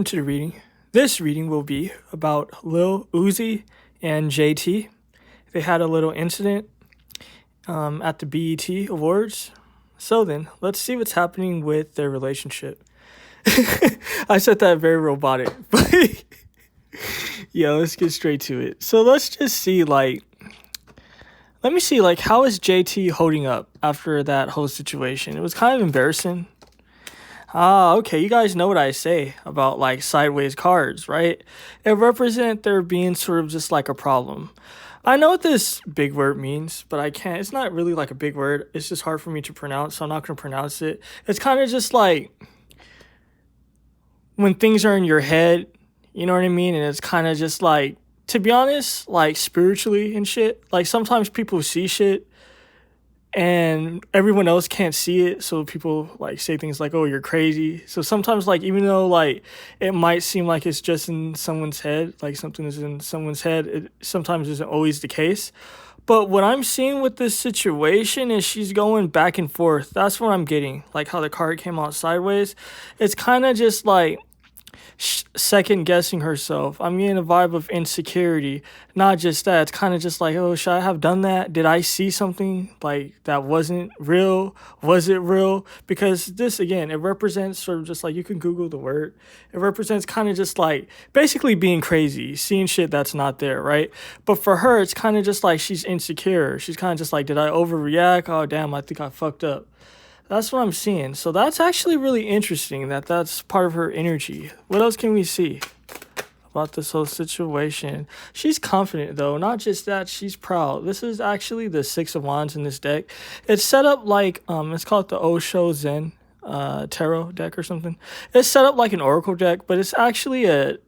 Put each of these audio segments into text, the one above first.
welcome to the reading. This reading will be about Lil Uzi and JT. They had a little incident at the BET Awards. So then, let's see what's happening with their relationship. I said that very robotic, but yeah, let's get straight to it. So let's just see, let me see, how is JT holding up after that whole situation? It was kind of embarrassing. Okay, you guys know what I say about sideways cards, right? It represents there being sort of just like a problem. I know what this big word means, but I can't. It's not really like a big word. It's just hard for me to pronounce, so I'm not going to pronounce it. It's kind of just like when things are in your head, you know what I mean? And it's kind of just to be honest, spiritually and shit. Sometimes people see shit and everyone else can't see it, so people say things like, oh, you're crazy. So sometimes even though it might seem like it's just in someone's head, something is in someone's head, it sometimes isn't always the case. But what I'm seeing with this situation is she's going back and forth. That's what I'm getting, how the card came out sideways. It's kind of just second guessing herself. I'm getting a vibe of insecurity. Not just that, it's kind of just oh, should I have done that? Did I see something that wasn't real? Was it real? Because this, again, it represents sort of just you can Google the word. It represents kind of just basically being crazy, seeing shit that's not there, right? But for her, it's kind of just she's insecure. She's kind of just did I overreact? Oh, damn, I think I fucked up. That's what I'm seeing. So that's actually really interesting that's part of her energy. What else can we see about this whole situation? She's confident, though. Not just that, she's proud. This is actually the Six of Wands in this deck. It's set up it's called the Osho Zen tarot deck or something. It's set up like an oracle deck, but it's actually a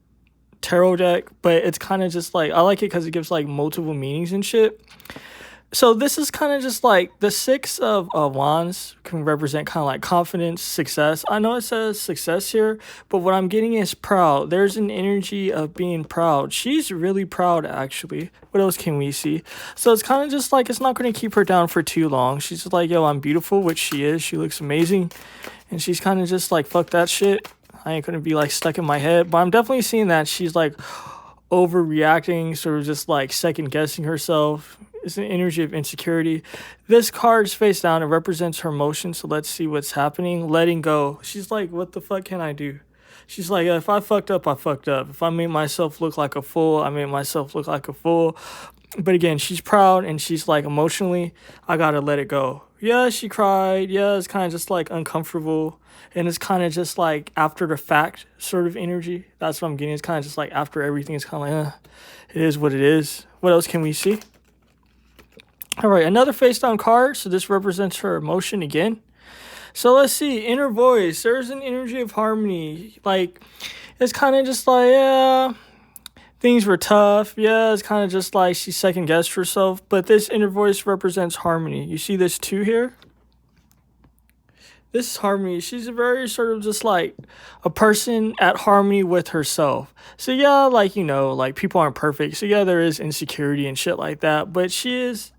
tarot deck. But it's kind of just I like it because it gives multiple meanings and shit. So this is kind of just the Six of Wands can represent kind of confidence, success. I know it says success here, but what I'm getting is proud. There's an energy of being proud. She's really proud, actually. What else can we see? So it's kind of just it's not going to keep her down for too long. She's just yo, I'm beautiful, which she is. She looks amazing. And she's kind of just fuck that shit. I ain't going to be stuck in my head. But I'm definitely seeing that she's overreacting, sort of just second guessing herself. It's an energy of insecurity. This card's face down. It represents her emotion. So let's see what's happening. Letting go. She's what the fuck can I do? She's if I fucked up, I fucked up. If I made myself look like a fool, I made myself look like a fool. But again, she's proud and she's emotionally, I gotta let it go. Yeah, she cried. Yeah, it's kind of just uncomfortable. And it's kind of just after the fact sort of energy. That's what I'm getting. It's kind of just after everything, it's kind of it is what it is. What else can we see? All right, another face down card. So this represents her emotion again. So let's see, inner voice. There's an energy of harmony. It's kind of just yeah, things were tough. Yeah, it's kind of just she second guessed herself. But this inner voice represents harmony. You see this too here? This is harmony. She's a very sort of just a person at harmony with herself. So yeah, people aren't perfect. So yeah, there is insecurity and shit like that. But she is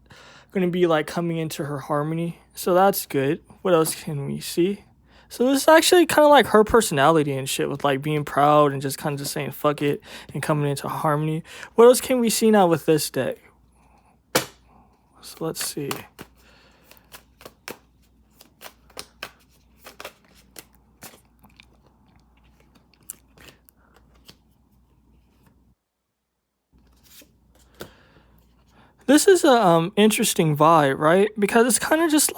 going to be coming into her harmony. So that's good. What else can we see? So this is actually kind of her personality and shit with being proud and just kind of just saying fuck it and coming into harmony. What else can we see now with this deck? So let's see. This is a interesting vibe, right? Because it's kind of just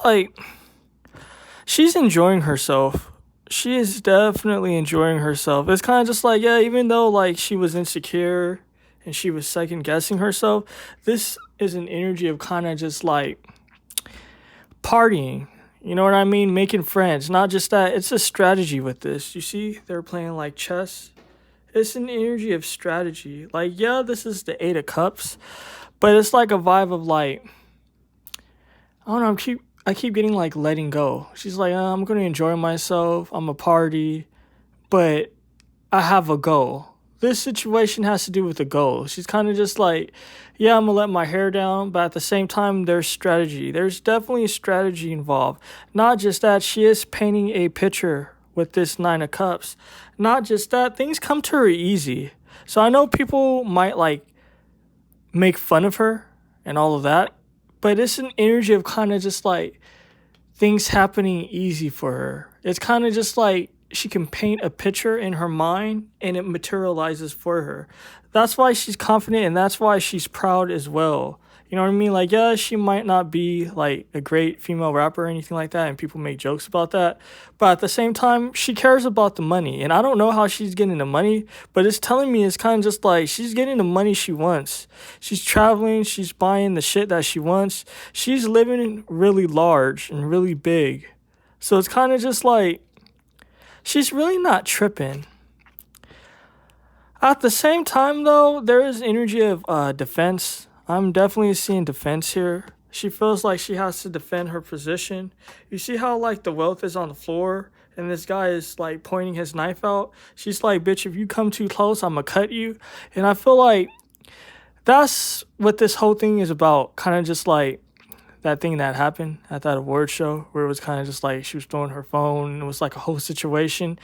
she's enjoying herself. She is definitely enjoying herself. It's kind of just yeah, even though she was insecure and she was second guessing herself, this is an energy of kind of just partying. You know what I mean? Making friends. Not just that. It's a strategy with this. You see, they're playing chess. It's an energy of strategy. Yeah, this is the Eight of Cups. But it's a vibe of I don't know, I keep getting letting go. She's I'm going to enjoy myself. I'm a party. But I have a goal. This situation has to do with a goal. She's kind of just yeah, I'm going to let my hair down. But at the same time, there's strategy. There's definitely a strategy involved. Not just that, she is painting a picture with this Nine of Cups. Not just that, things come to her easy. So I know people might like make fun of her and all of that, but it's an energy of kind of just like things happening easy for her. It's kind of just like she can paint a picture in her mind and it materializes for her. That's why she's confident and that's why she's proud as well. You know what I mean? Like, yeah, she might not be like a great female rapper or anything like that, and people make jokes about that. But at the same time, she cares about the money. And I don't know how she's getting the money, but it's telling me it's kind of just like she's getting the money she wants. She's traveling, she's buying the shit that she wants. She's living really large and really big. So it's kind of just like she's really not tripping. At the same time, though, there is energy of defense. I'm definitely seeing defense here. She feels like she has to defend her position. You see how like the wealth is on the floor and this guy is like pointing his knife out? She's like, bitch, if you come too close, I'm gonna cut you. And I feel like that's what this whole thing is about. Kind of just like that thing that happened at that award show where it was kind of just like she was throwing her phone and it was like a whole situation.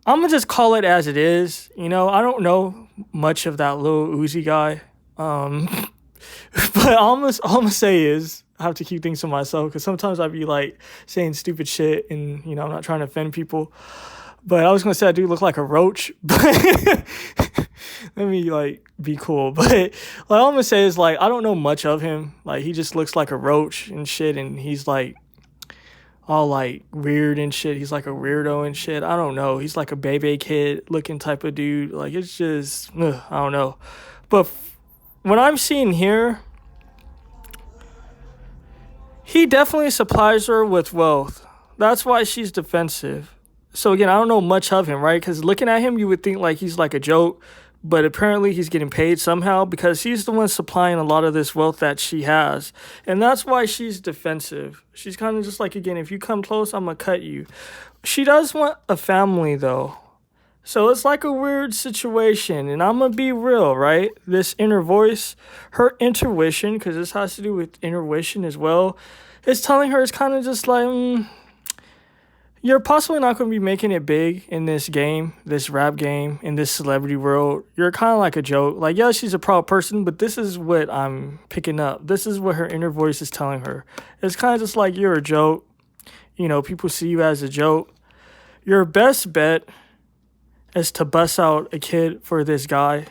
I'm gonna just call it as it is. You know, I don't know much of that Lil Uzi guy. But all I'm gonna say is I have to keep things to myself because sometimes I'd be like saying stupid shit and, you know, I'm not trying to offend people. But I was gonna say I do look like a roach, but let me like be cool. But like, all I'm gonna say is like I don't know much of him. Like he just looks like a roach and shit, and he's like all like weird and shit. He's like a weirdo and shit. I don't know. He's like a baby kid looking type of dude. Like it's just I don't know. But what I'm seeing here, he definitely supplies her with wealth. That's why she's defensive. So again, I don't know much of him, right? Because looking at him, you would think like he's like a joke, but apparently he's getting paid somehow because he's the one supplying a lot of this wealth that she has. And that's why she's defensive. She's kind of just like, again, if you come close, I'm going to cut you. She does want a family, though. So it's like a weird situation, and I'm going to be real, right? This inner voice, her intuition, because this has to do with intuition as well, is telling her it's kind of just like, you're possibly not going to be making it big in this game, this rap game, in this celebrity world. You're kind of like a joke. Like, yeah, she's a proud person, but this is what I'm picking up. This is what her inner voice is telling her. It's kind of just like you're a joke. You know, people see you as a joke. Your best bet is to bust out a kid for this guy.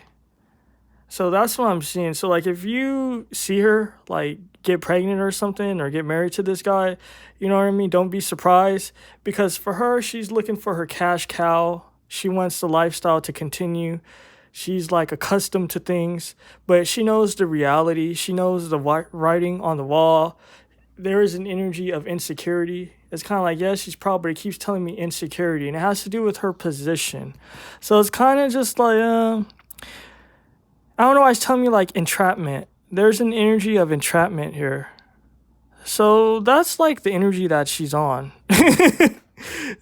So that's what I'm seeing. So like if you see her like get pregnant or something or get married to this guy, you know what I mean? Don't be surprised because for her, she's looking for her cash cow. She wants the lifestyle to continue. She's like accustomed to things, but she knows the reality. She knows the writing on the wall. There is an energy of insecurity. It's kind of like, yeah, she's proud, but it keeps telling me insecurity, and it has to do with her position. So it's kind of just like, I don't know why it's telling me like entrapment. There's an energy of entrapment here. So that's like the energy that she's on.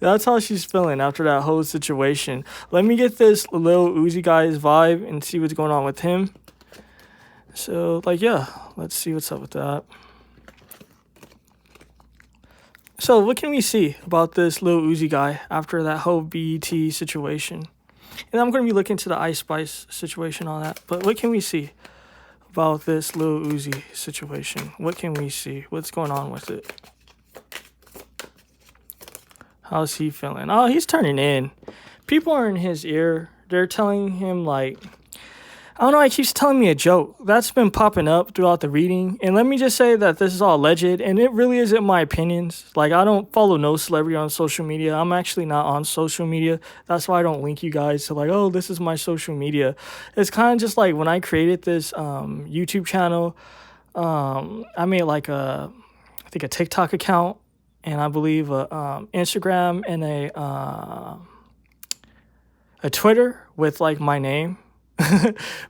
That's how she's feeling after that whole situation. Let me get this Lil Uzi guy's vibe and see what's going on with him. So like, yeah, let's see what's up with that. So what can we see about this Lil Uzi guy after that whole BET situation? And I'm going to be looking to the Ice Spice situation on that. But what can we see about this Lil Uzi situation? What can we see? What's going on with it? How's he feeling? Oh, he's turning in. People are in his ear. They're telling him like, I don't know, he keeps telling me a joke. That's been popping up throughout the reading. And let me just say that this is all alleged, and it really isn't my opinions. Like, I don't follow no celebrity on social media. I'm actually not on social media. That's why I don't link you guys to like, oh, this is my social media. It's kind of just like when I created this YouTube channel, I made like I think a TikTok account, and I believe a Instagram and a Twitter with like my name.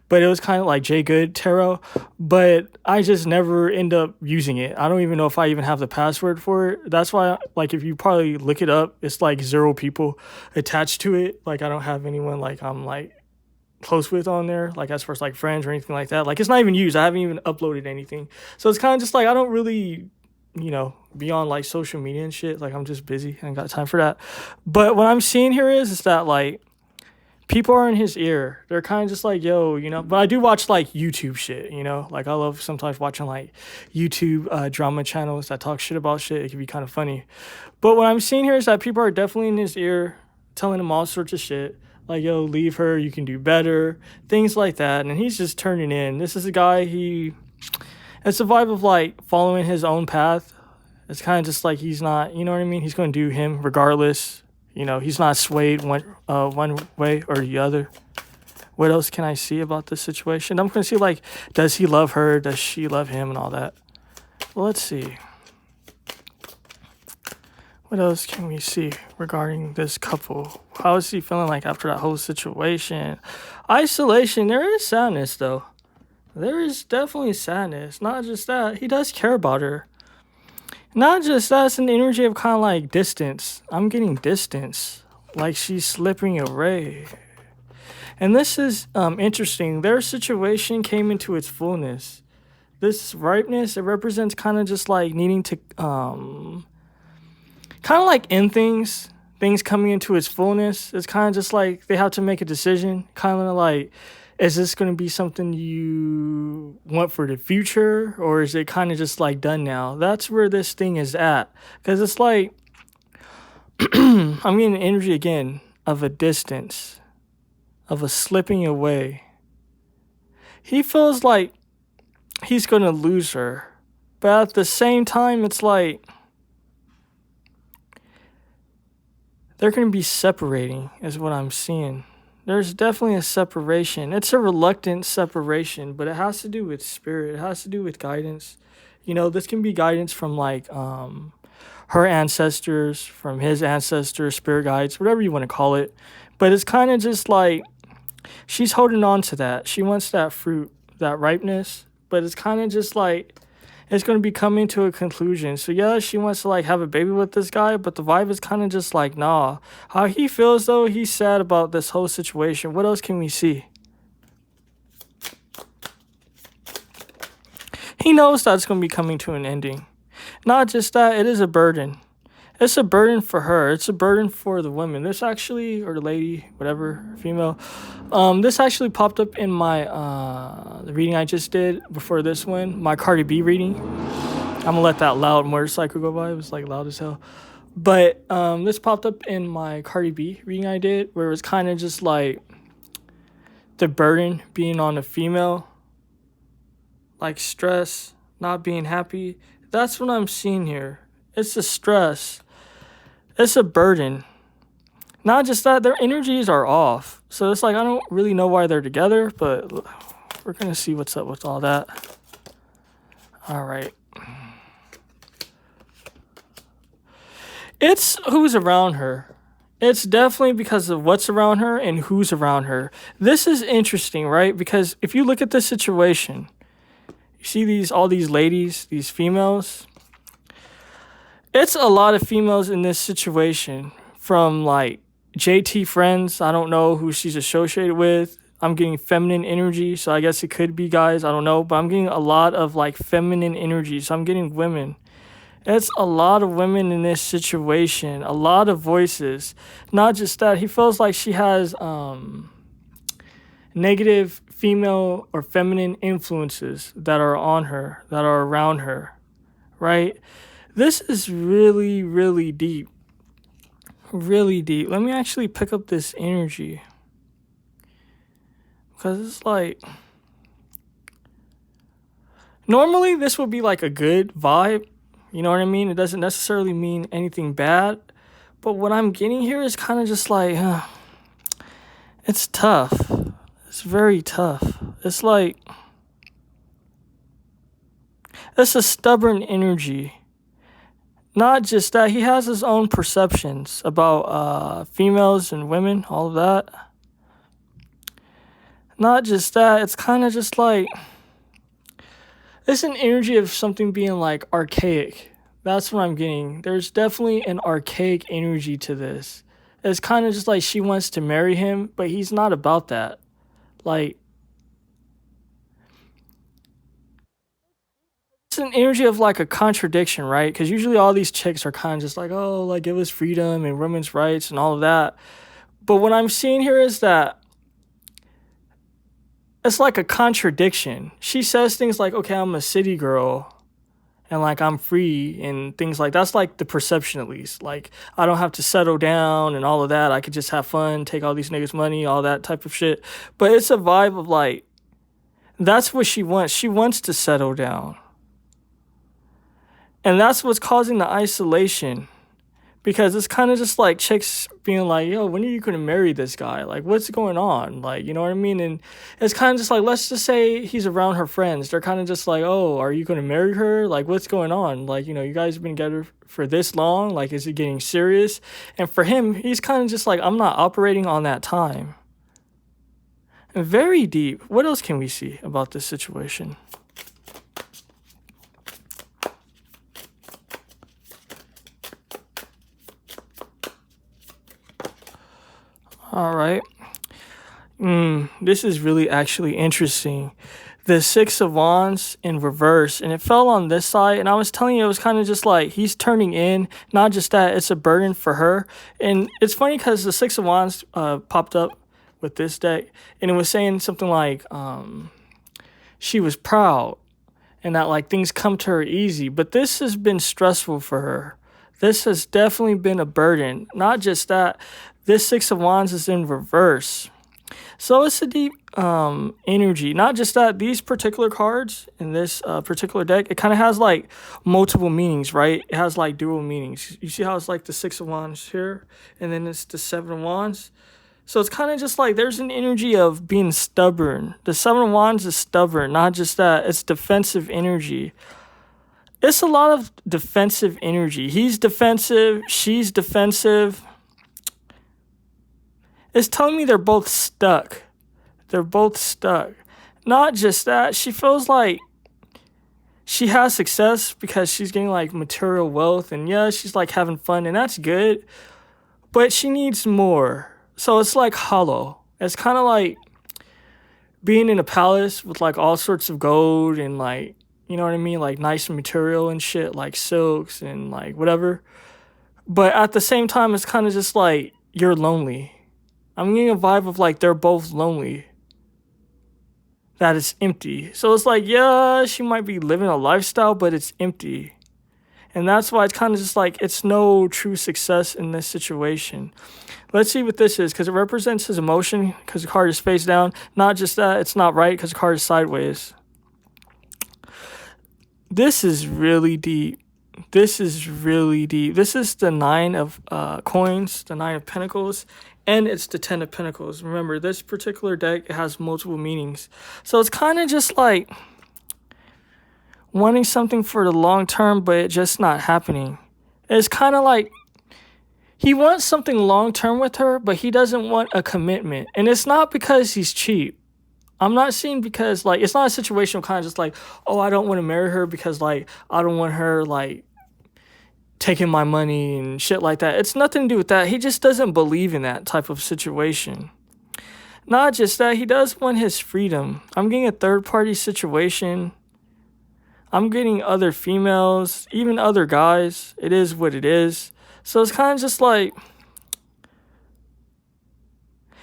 But it was kind of like JayGoodTarot, but I just never end up using it. I don't even know if I even have the password for it. That's why, like, if you probably look it up, it's like 0 people attached to it. Like, I don't have anyone like I'm like close with on there, like as far as like friends or anything like that. Like, it's not even used. I haven't even uploaded anything. So it's kind of just like I don't really be on like social media and shit. Like I'm just busy. I ain't got time for that. But what I'm seeing here is that like people are in his ear. They're kind of just like, yo, but I do watch like YouTube shit, like I love sometimes watching like YouTube drama channels that talk shit about shit. It can be kind of funny. But what I'm seeing here is that people are definitely in his ear telling him all sorts of shit. Like, yo, leave her, you can do better, things like that. And he's just turning in. This is a guy, it's a vibe of like following his own path. It's kind of just like he's not, you know what I mean? He's going to do him regardless. He's not swayed one way or the other. What else can I see about this situation? I'm going to see, like, does he love her? Does she love him and all that? Well, let's see. What else can we see regarding this couple? How is he feeling like after that whole situation? Isolation. There is sadness, though. There is definitely sadness. Not just that. He does care about her. Not just that, it's an energy of kind of like distance. I'm getting distance. Like she's slipping away. And this is interesting. Their situation came into its fullness. This ripeness, it represents kind of just like needing to, kind of like end things coming into its fullness. It's kind of just like they have to make a decision. Kind of like, is this going to be something you want for the future? Or is it kind of just like done now? That's where this thing is at. Because it's like, I'm getting the energy again of a distance, of a slipping away. He feels like he's going to lose her. But at the same time, it's like they're going to be separating is what I'm seeing. There's definitely a separation. It's a reluctant separation, but it has to do with spirit. It has to do with guidance. This can be guidance from like her ancestors, from his ancestors, spirit guides, whatever you want to call it. But it's kind of just like she's holding on to that. She wants that fruit, that ripeness, but it's kind of just like it's going to be coming to a conclusion. So yeah, she wants to like have a baby with this guy, but the vibe is kind of just like, nah. How he feels though, he's sad about this whole situation. What else can we see? He knows that it's going to be coming to an ending. Not just that, it is a burden. It's a burden for her. It's a burden for the women. This actually, or the lady, whatever, female. This actually popped up in my the reading I just did before this one, my Cardi B reading. I'm gonna let that loud motorcycle go by. It was like loud as hell. But this popped up in my Cardi B reading I did, where it was kind of just like the burden being on a female, like stress, not being happy. That's what I'm seeing here. It's a stress. It's a burden. Not just that, their energies are off. So it's like, I don't really know why they're together, but we're going to see what's up with all that. All right. It's who's around her. It's definitely because of what's around her and who's around her. This is interesting, right? Because if you look at this situation, you see all these ladies, these females. It's a lot of females in this situation, from like JT friends. I don't know who she's associated with. I'm getting feminine energy, so I guess it could be guys. I don't know, but I'm getting a lot of like feminine energy. So I'm getting women. It's a lot of women in this situation, a lot of voices. Not just that, he feels like she has negative female or feminine influences that are on her, that are around her, right? This is really, really deep. Really deep. Let me actually pick up this energy. Because it's like, normally this would be like a good vibe. You know what I mean? It doesn't necessarily mean anything bad. But what I'm getting here is kind of just like, it's tough. It's very tough. It's like, it's a stubborn energy. Not just that, he has his own perceptions about females and women, all of that. Not just that, it's kind of just like, it's an energy of something being like archaic. That's what I'm getting. There's definitely an archaic energy to this. It's kind of just like she wants to marry him, but he's not about that. Like, this it's an energy of like a contradiction, right? Because usually all these chicks are kind of just like, oh, like give us freedom and women's rights and all of that. But what I'm seeing here is that it's like a contradiction. She says things like, okay, I'm a city girl and like I'm free and things like that's like the perception at least. Like I don't have to settle down and all of that. I could just have fun, take all these niggas' money, all that type of shit. But it's a vibe of like, that's what she wants. She wants to settle down. And that's what's causing the isolation. Because it's kind of just like chicks being like, yo, when are you going to marry this guy? Like, what's going on? Like, you know what I mean? And it's kind of just like, let's just say he's around her friends. They're kind of just like, oh, are you going to marry her? Like, what's going on? Like, you know, you guys have been together for this long. Like, is it getting serious? And for him, he's kind of just like, I'm not operating on that time. And very deep. What else can we see about this situation? All right. This is really actually interesting. The Six of Wands in reverse, and it fell on this side. And I was telling you, it was kind of just like he's turning in. Not just that, it's a burden for her. And it's funny because the Six of Wands popped up with this deck, and it was saying something like she was proud and that like things come to her easy. But this has been stressful for her. This has definitely been a burden. Not just that, this Six of Wands is in reverse. So it's a deep energy. Not just that, these particular cards in this particular deck, it kind of has like multiple meanings, right? It has like dual meanings. You see how it's like the Six of Wands here, and then it's the Seven of Wands. So it's kind of just like there's an energy of being stubborn. The Seven of Wands is stubborn. Not just that, it's defensive energy. It's a lot of defensive energy. He's defensive. She's defensive. It's telling me they're both stuck. They're both stuck. Not just that, she feels like she has success because she's getting like material wealth. And yeah, she's like having fun and that's good. But she needs more. So it's like hollow. It's kind of like being in a palace with like all sorts of gold and like, you know what I mean? Like nice material and shit, like silks and like whatever. But at the same time, it's kind of just like you're lonely. I'm getting a vibe of like they're both lonely. That it's empty. So it's like, yeah, she might be living a lifestyle, but it's empty. And that's why it's kind of just like it's no true success in this situation. Let's see what this is, because it represents his emotion, because the card is face down. Not just that, it's not right, because the card is sideways. This is really deep. This is really deep. This is the Nine of Coins, the Nine of Pentacles, and it's the Ten of Pentacles. Remember, this particular deck has multiple meanings. So it's kind of just like wanting something for the long term, but it just not happening. It's kind of like he wants something long term with her, but he doesn't want a commitment. And it's not because he's cheap. I'm not saying because, like, it's not a situation of kind of just like, oh, I don't want to marry her because, like, I don't want her, like, taking my money and shit like that. It's nothing to do with that. He just doesn't believe in that type of situation. Not just that, he does want his freedom. I'm getting a third-party situation. I'm getting other females, even other guys. It is what it is. So it's kind of just like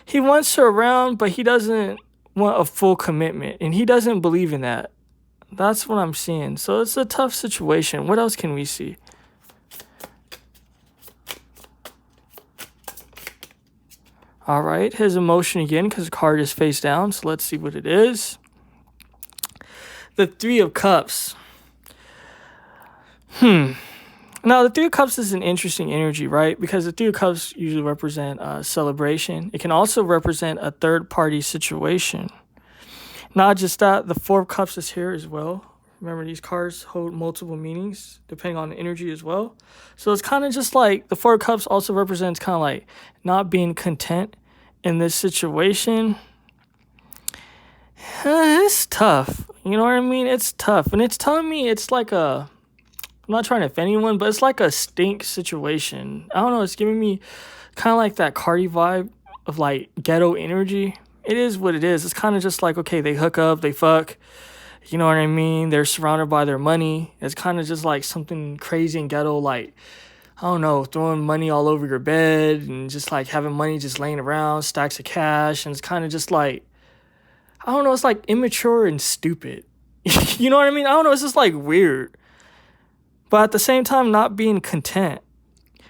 he wants her around, but he doesn't want a full commitment, and he doesn't believe in that. That's what I'm seeing. So it's a tough situation. What else can we see? All right, his emotion again, because the card is face down. So let's see what it is. The Three of Cups. Now, the Three of Cups is an interesting energy, right? Because the Three of Cups usually represent celebration. It can also represent a third-party situation. Not just that, the Four of Cups is here as well. Remember, these cards hold multiple meanings depending on the energy as well. So it's kind of just like the Four of Cups also represents kind of like not being content in this situation. It's tough. You know what I mean? It's tough. And it's telling me it's like a... I'm not trying to offend anyone, but it's like a stink situation. I don't know. It's giving me kind of like that Cardi vibe of like ghetto energy. It is what it is. It's kind of just like, okay, they hook up, they fuck. You know what I mean? They're surrounded by their money. It's kind of just like something crazy and ghetto, like, I don't know, throwing money all over your bed and just like having money just laying around, stacks of cash. And it's kind of just like, I don't know, it's like immature and stupid. You know what I mean? I don't know, it's just like weird. But at the same time, not being content.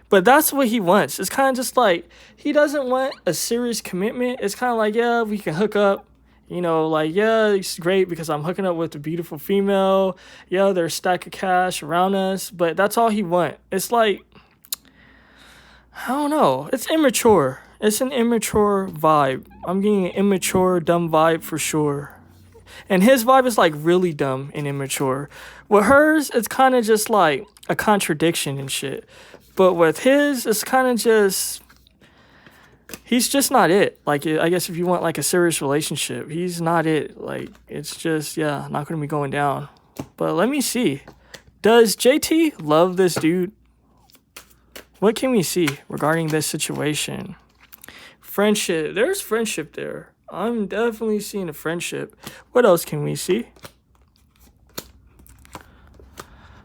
But that's what he wants. It's kind of just like, he doesn't want a serious commitment. It's kind of like, yeah, we can hook up. You know, like, yeah, it's great because I'm hooking up with a beautiful female. Yeah, there's a stack of cash around us. But that's all he wants. It's like, I don't know. It's immature. It's an immature vibe. I'm getting an immature, dumb vibe for sure. And his vibe is like really dumb and immature. With hers, it's kind of just like a contradiction and shit. But with his, it's kind of just, he's just not it. Like, I guess if you want like a serious relationship, he's not it. Like, it's just, yeah, not going to be going down. But let me see. Does JT love this dude? What can we see regarding this situation? Friendship. There's friendship there. I'm definitely seeing a friendship. What else can we see?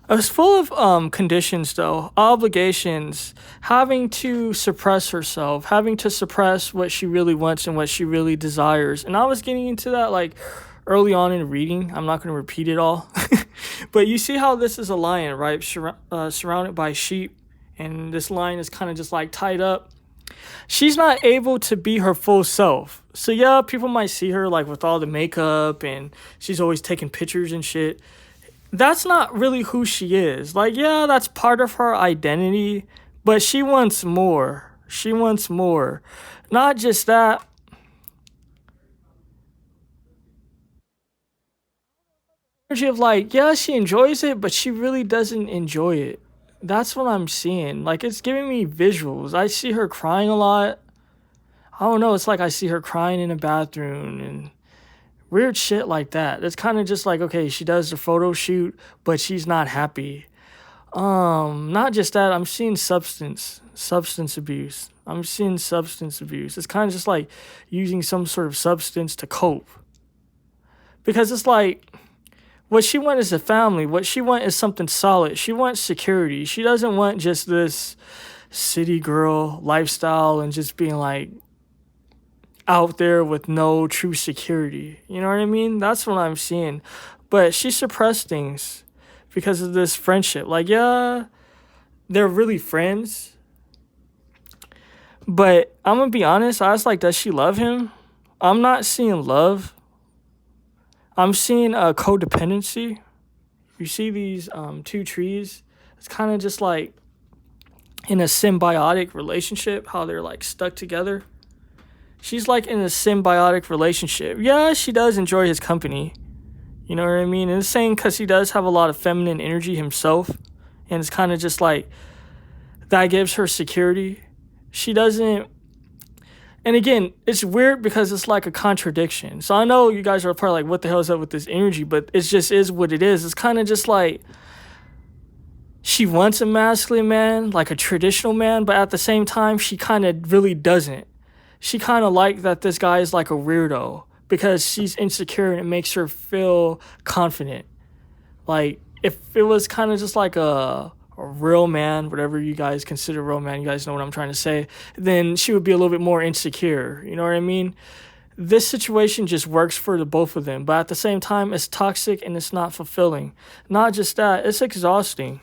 It's full of conditions, though. Obligations. Having to suppress herself. Having to suppress what she really wants and what she really desires. And I was getting into that, like, early on in reading. I'm not going to repeat it all. But you see how this is a lion, right? Surrounded by sheep. And this lion is kind of just, like, tied up. She's not able to be her full self. So, yeah, people might see her, like, with all the makeup. And she's always taking pictures and shit. That's not really who she is. Like, yeah, that's part of her identity, but she wants more. She wants more. Not just that. Energy of like, yeah, she enjoys it, but she really doesn't enjoy it. That's what I'm seeing. Like, it's giving me visuals. I see her crying a lot. I don't know. It's like I see her crying in a bathroom and weird shit like that. It's kind of just like, okay, she does the photo shoot, but she's not happy. Not just that, I'm seeing substance abuse. I'm seeing substance abuse. It's kind of just like using some sort of substance to cope. Because it's like, what she wants is a family. What she wants is something solid. She wants security. She doesn't want just this city girl lifestyle and just being like, out there with no true security. You know what I mean? That's what I'm seeing. But she suppressed things because of this friendship. Like, yeah, they're really friends. But I'm going to be honest. I was like, does she love him? I'm not seeing love. I'm seeing a codependency. You see these two trees? It's kind of just like in a symbiotic relationship, how they're like stuck together. She's like in a symbiotic relationship. Yeah, she does enjoy his company. You know what I mean? And it's saying because he does have a lot of feminine energy himself. And it's kind of just like, that gives her security. She doesn't. And again, it's weird because it's like a contradiction. So I know you guys are probably like, what the hell is up with this energy? But it just is what it is. It's kind of just like, she wants a masculine man, like a traditional man. But at the same time, she kind of really doesn't. She kind of like that this guy is like a weirdo because she's insecure and it makes her feel confident. Like, if it was kind of just like a real man, whatever you guys consider real man, you guys know what I'm trying to say, then she would be a little bit more insecure. You know what I mean? This situation just works for the both of them. But at the same time, it's toxic and it's not fulfilling. Not just that, it's exhausting.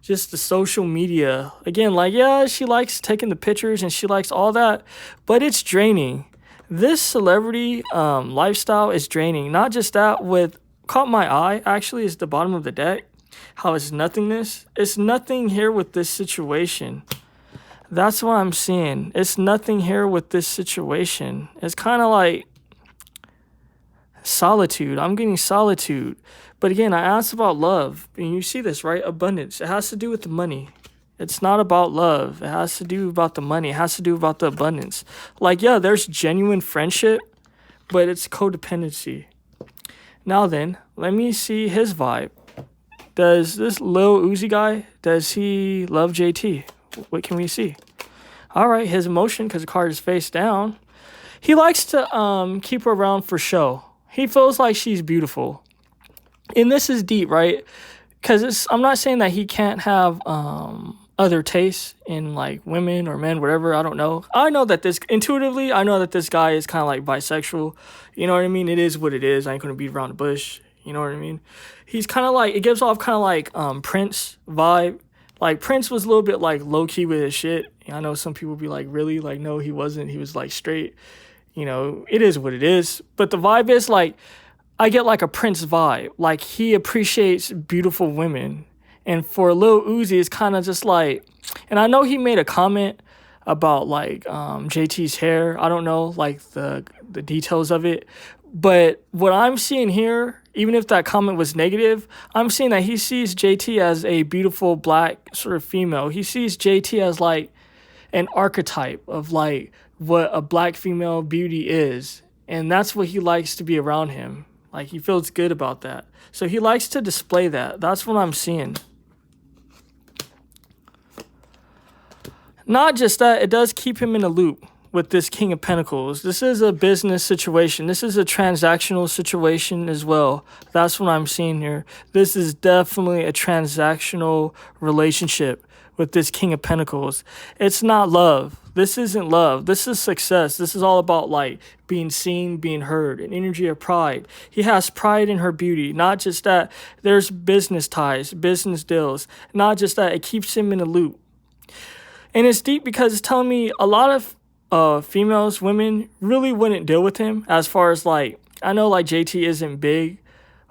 Just the social media. Again, like, yeah, she likes taking the pictures and she likes all that, but it's draining. This celebrity lifestyle is draining. Not just that, what caught my eye, actually, is the bottom of the deck. How it's nothingness. It's nothing here with this situation. That's what I'm seeing. It's nothing here with this situation. It's kind of like solitude. I'm getting solitude. But again, I asked about love, and you see this, right? Abundance. It has to do with the money. It's not about love. It has to do about the money. It has to do about the abundance. Like, yeah, there's genuine friendship, but it's codependency. Now then, let me see his vibe. Does this Lil Uzi guy, does he love JT? What can we see? All right, his emotion, because the card is face down. He likes to keep her around for show. He feels like she's beautiful. And this is deep, right? Because I'm not saying that he can't have other tastes in like women or men, whatever. I don't know. I know that this intuitively, I know that this guy is kind of like bisexual. You know what I mean? It is what it is. I ain't gonna beat around the bush. You know what I mean? He's kind of like, it gives off kind of like Prince vibe. Like Prince was a little bit like low key with his shit. I know some people be like, really? Like, no, he wasn't. He was like straight. You know, it is what it is. But the vibe is like, I get like a Prince vibe. Like he appreciates beautiful women. And for Lil Uzi, it's kind of just like, and I know he made a comment about like JT's hair. I don't know like the details of it. But what I'm seeing here, even if that comment was negative, I'm seeing that he sees JT as a beautiful black sort of female. He sees JT as like an archetype of like what a black female beauty is. And that's what he likes to be around him. Like he feels good about that. So he likes to display that. That's what I'm seeing. Not just that, it does keep him in a loop with this King of Pentacles. This is a business situation. This is a transactional situation as well. That's what I'm seeing here. This is definitely a transactional relationship with this King of Pentacles. It's not love. This isn't love. This is success. This is all about like being seen, being heard, an energy of pride. He has pride in her beauty. Not just that, there's business ties, business deals. Not just that, it keeps him in a loop. And it's deep because it's telling me a lot of females, women, really wouldn't deal with him as far as like, I know like JT isn't big,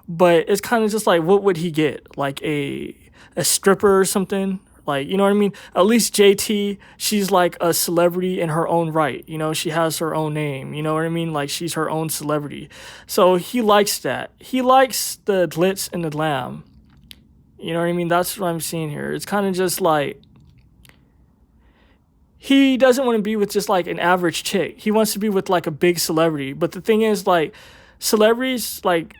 but it's kind of just like, what would he get? Like a stripper or something? Like, you know what I mean? At least JT, she's like a celebrity in her own right. You know, she has her own name. You know what I mean? Like, she's her own celebrity. So he likes that. He likes the glitz and the glam. You know what I mean? That's what I'm seeing here. It's kind of just like, he doesn't want to be with just like an average chick. He wants to be with like a big celebrity. But the thing is, like, celebrities, like,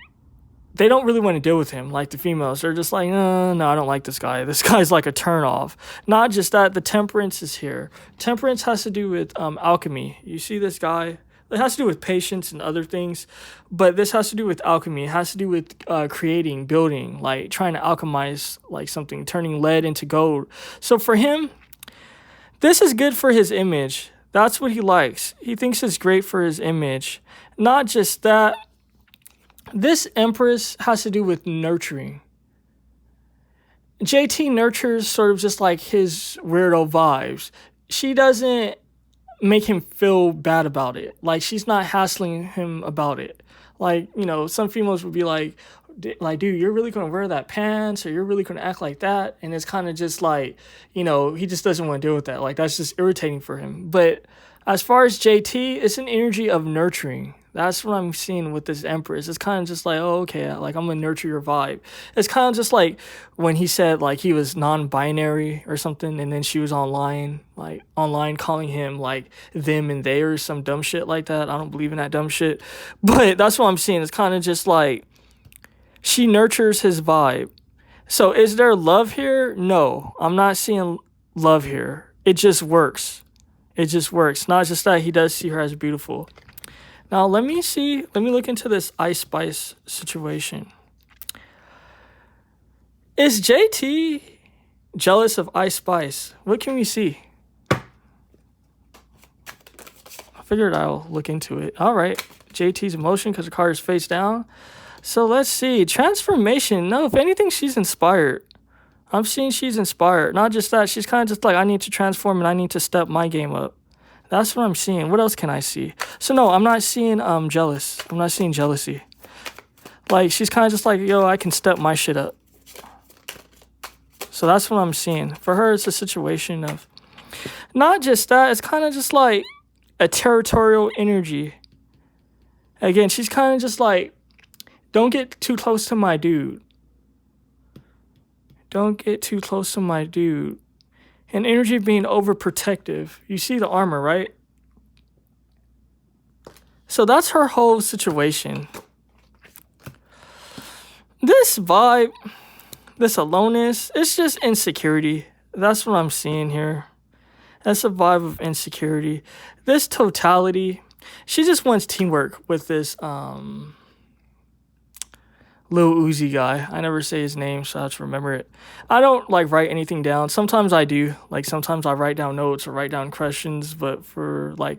they don't really want to deal with him, like the females. They're just like, no, I don't like this guy. This guy's like a turnoff. Not just that, the temperance is here. Temperance has to do with alchemy. You see this guy? It has to do with patience and other things. But this has to do with alchemy. It has to do with creating, building, like trying to alchemize like something, turning lead into gold. So for him, this is good for his image. That's what he likes. He thinks it's great for his image. Not just that. This Empress has to do with nurturing. JT nurtures sort of just like his weirdo vibes. She doesn't make him feel bad about it. Like, she's not hassling him about it. Like, you know, some females would be like, dude, you're really going to wear that pants, or you're really going to act like that. And it's kind of just like, you know, he just doesn't want to deal with that. Like, that's just irritating for him. But as far as JT, it's an energy of nurturing. That's what I'm seeing with this Empress. It's kind of just like, oh, okay, like, I'm going to nurture your vibe. It's kind of just like when he said, like, he was non-binary or something, and then she was online calling him, like, them and they or some dumb shit like that. I don't believe in that dumb shit. But that's what I'm seeing. It's kind of just like, she nurtures his vibe. So is there love here? No, I'm not seeing love here. It just works. It just works. Not just that, he does see her as beautiful. Now, let me look into this Ice Spice situation. Is JT jealous of Ice Spice? What can we see? I figured I'll look into it. All right. JT's emotion because the card is face down. So let's see. Transformation. No, if anything, she's inspired. I'm seeing she's inspired. Not just that. She's kind of just like, I need to transform and I need to step my game up. That's what I'm seeing. What else can I see? So no, I'm not seeing jealous. I'm not seeing jealousy. Like, she's kind of just like, yo, I can step my shit up. So that's what I'm seeing. For her, it's a situation of not just that. It's kind of just like a territorial energy. Again, she's kind of just like, don't get too close to my dude. Don't get too close to my dude. And energy being overprotective. You see the armor, right? So that's her whole situation. This vibe, this aloneness, it's just insecurity. That's what I'm seeing here. That's a vibe of insecurity. This totality, she just wants teamwork with this Lil Uzi guy. I never say his name, so I have to remember it. I don't like write anything down. Sometimes I do. Like sometimes I write down notes or write down questions, but for like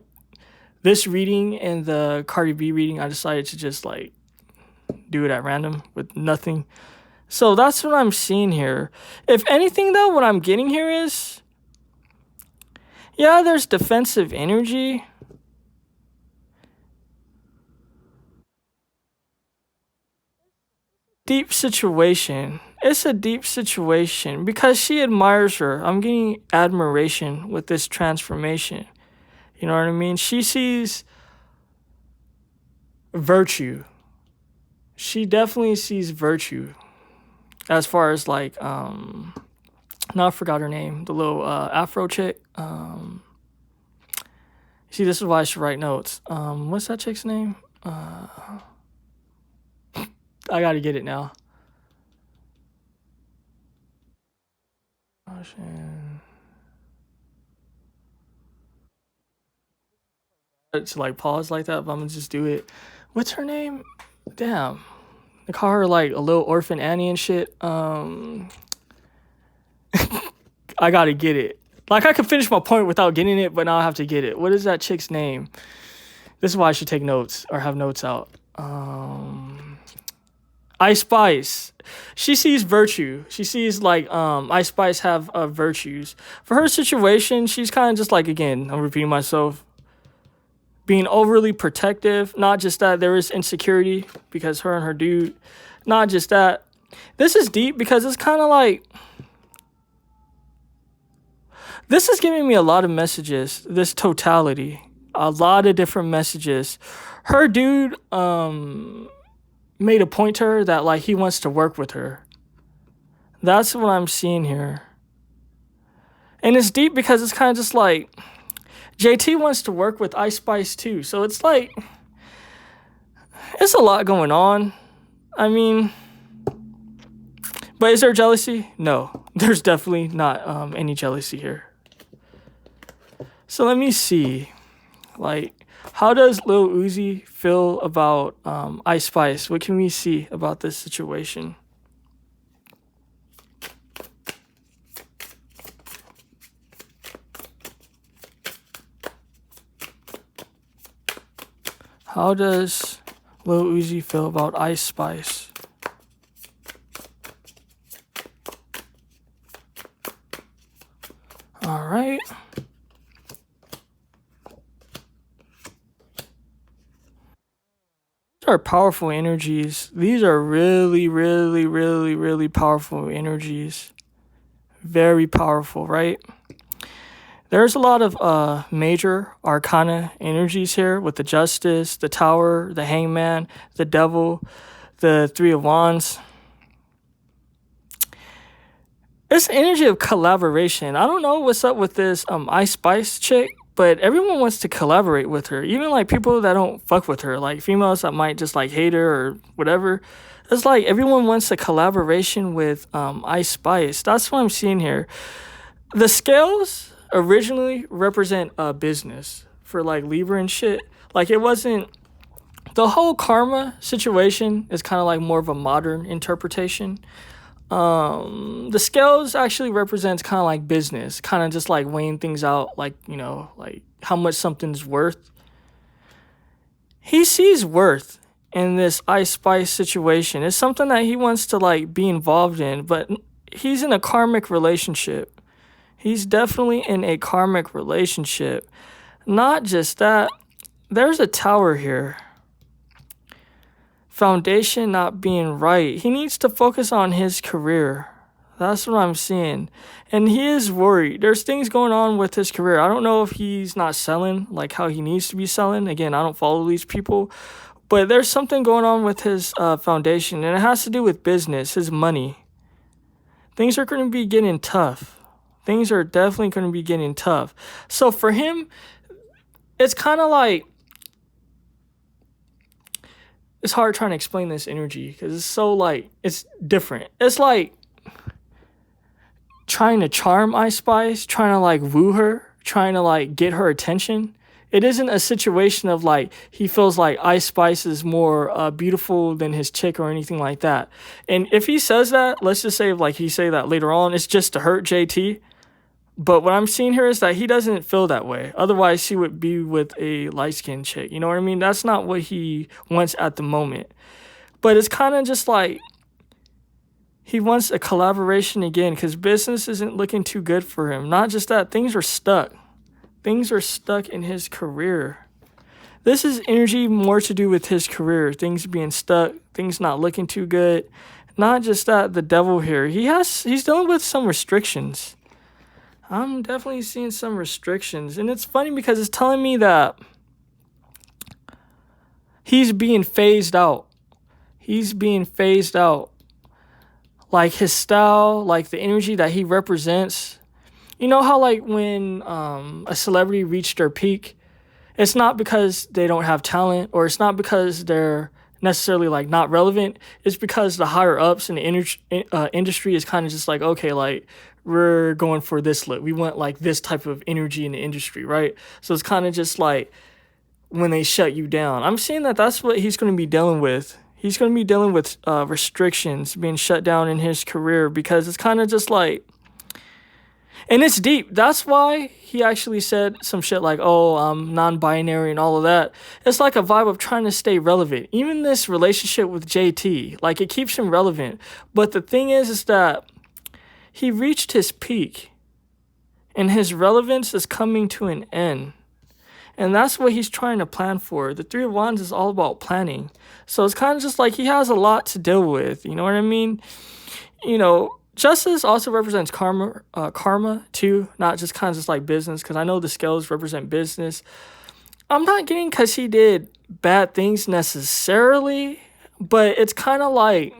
this reading and the Cardi B reading, I decided to just like do it at random with nothing. So that's what I'm seeing here. If anything though, what I'm getting here is, yeah, there's defensive energy. Deep situation. It's a deep situation because she admires her. I'm getting admiration with this transformation. You know what I mean? She sees virtue. She definitely sees virtue as far as like now I forgot her name, the little afro chick. See, this is why I should write notes. What's that chick's name? I gotta get it now. Oh, shit. To like pause like that, but I'm gonna just do it. What's her name? Damn. They call her like a little orphan Annie and shit. I gotta get it. Like I could finish my point without getting it, but now I have to get it. What is that chick's name? This is why I should take notes or have notes out. Ice Spice. She sees virtue. She sees like Ice Spice have virtues. For her situation, she's kind of just like, again, I'm repeating myself, being overly protective. Not just that, there is insecurity because her and her dude. Not just that. This is deep because it's kind of like, this is giving me a lot of messages. This totality, a lot of different messages. Her dude made a point to her that like he wants to work with her. That's what I'm seeing here. And it's deep because it's kind of just like JT wants to work with Ice Spice too. So it's like, it's a lot going on. I mean, but is there jealousy? No, there's definitely not any jealousy here. So let me see. Like, how does Lil Uzi feel about Ice Spice? What can we see about this situation? How does Lil Uzi feel about Ice Spice? All right. Are powerful energies. These are really, really, really, really powerful energies. Very powerful, right? There's a lot of major arcana energies here with the Justice, the Tower, the Hangman, the Devil, the Three of Wands. It's energy of collaboration. I don't know what's up with this Ice Spice chick, but everyone wants to collaborate with her. Even like people that don't fuck with her, like females that might just like hate her or whatever. It's like everyone wants a collaboration with Ice Spice. That's what I'm seeing here. The scales originally represent business for like Libra and shit. Like it wasn't, the whole karma situation is kind of like more of a modern interpretation. The scales actually represents kind of like business, kind of just like weighing things out, like, you know, like how much something's worth. He sees worth in this Ice Spice situation. It's something that he wants to like be involved in, but he's in a karmic relationship. He's definitely in a karmic relationship. Not just that, there's a Tower here. Foundation not being right. He needs to focus on his career. That's what I'm seeing. And he is worried. There's things going on with his career. I don't know if he's not selling like how he needs to be selling. Again, I don't follow these people. But there's something going on with his foundation. And it has to do with business, his money. Things are going to be getting tough. Things are definitely going to be getting tough. So for him, it's kind of like, it's hard trying to explain this energy because it's so like, it's different. It's like trying to charm Ice Spice, trying to like woo her, trying to like get her attention. It isn't a situation of like he feels like Ice Spice is more beautiful than his chick or anything like that. And if he says that, let's just say like he say that later on, it's just to hurt JT. But what I'm seeing here is that he doesn't feel that way. Otherwise, he would be with a light-skinned chick. You know what I mean? That's not what he wants at the moment. But it's kind of just like he wants a collaboration again because business isn't looking too good for him. Not just that, things are stuck. Things are stuck in his career. This is energy more to do with his career. Things being stuck, things not looking too good. Not just that, the devil here. He's dealing with some restrictions. I'm definitely seeing some restrictions. And it's funny because it's telling me that he's being phased out. He's being phased out. Like his style, like the energy that he represents. You know how like when a celebrity reached their peak, it's not because they don't have talent or it's not because they're necessarily like not relevant. It's because the higher ups in the industry is kind of just like, okay, like we're going for this look. We want like this type of energy in the industry, right? So it's kind of just like when they shut you down. I'm seeing that that's what he's going to be dealing with. He's going to be dealing with restrictions, being shut down in his career because it's kind of just like, and it's deep. That's why he actually said some shit like, oh, I'm non-binary and all of that. It's like a vibe of trying to stay relevant. Even this relationship with JT, like it keeps him relevant. But the thing is that he reached his peak and his relevance is coming to an end. And that's what he's trying to plan for. The Three of Wands is all about planning. So it's kind of just like he has a lot to deal with. You know what I mean? You know, Justice also represents karma too, not just kind of just like business, because I know the scales represent business. I'm not getting because he did bad things necessarily, but it's kind of like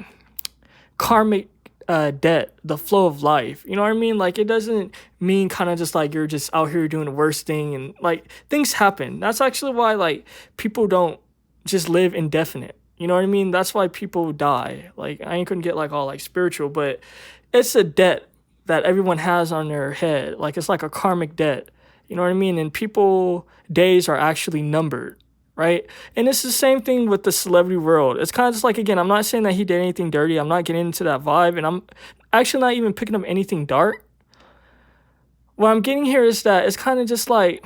karmic debt, the flow of life. You know what I mean? Like it doesn't mean kind of just like you're just out here doing the worst thing and like things happen. That's actually why like people don't just live indefinite. You know what I mean? That's why people die. Like I ain't gonna get like all like spiritual, but it's a debt that everyone has on their head. Like it's like a karmic debt. You know what I mean? And people days are actually numbered, right? And it's the same thing with the celebrity world. It's kind of just like, again, I'm not saying that he did anything dirty. I'm not getting into that vibe. And I'm actually not even picking up anything dark. What I'm getting here is that it's kind of just like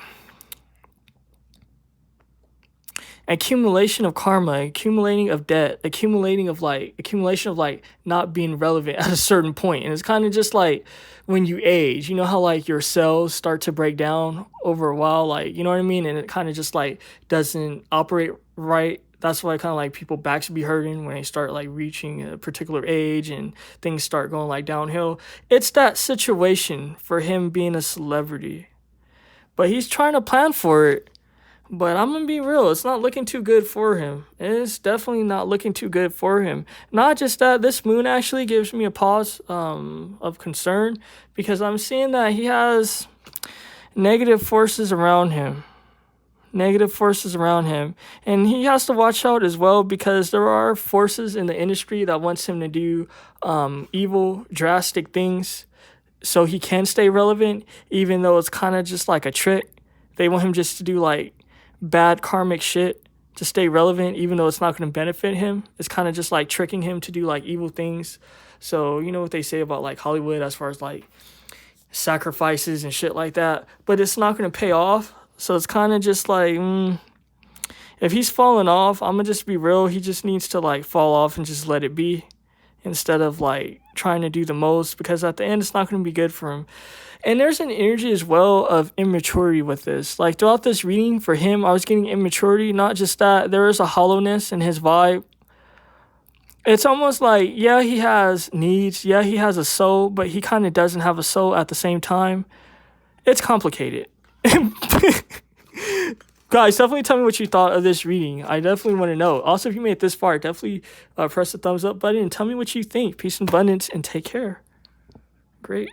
accumulation of karma, accumulating of debt, accumulation of like not being relevant at a certain point. And it's kind of just like when you age, you know how like your cells start to break down over a while, like, you know what I mean? And it kind of just like doesn't operate right. That's why kind of like people backs be hurting when they start like reaching a particular age and things start going like downhill. It's that situation for him being a celebrity. But he's trying to plan for it. But I'm going to be real. It's not looking too good for him. It's definitely not looking too good for him. Not just that, this moon actually gives me a pause of concern because I'm seeing that he has negative forces around him. Negative forces around him. And he has to watch out as well because there are forces in the industry that wants him to do evil, drastic things so he can stay relevant, even though it's kind of just like a trick. They want him just to do like bad karmic shit to stay relevant, even though it's not going to benefit him. It's kind of just like tricking him to do like evil things. So you know what they say about like Hollywood as far as like sacrifices and shit like that, but it's not going to pay off. So it's kind of just like if he's falling off, I'm gonna just be real, he just needs to like fall off and just let it be instead of like trying to do the most, because at the end it's not going to be good for him. And there's an energy as well of immaturity with this. Like throughout this reading for him, I was getting immaturity. Not just that, there is a hollowness in his vibe. It's almost like, yeah, he has needs. Yeah, he has a soul, but he kind of doesn't have a soul at the same time. It's complicated. Guys, definitely tell me what you thought of this reading. I definitely want to know. Also, if you made it this far, definitely press the thumbs up button and tell me what you think. Peace and abundance and take care. Great.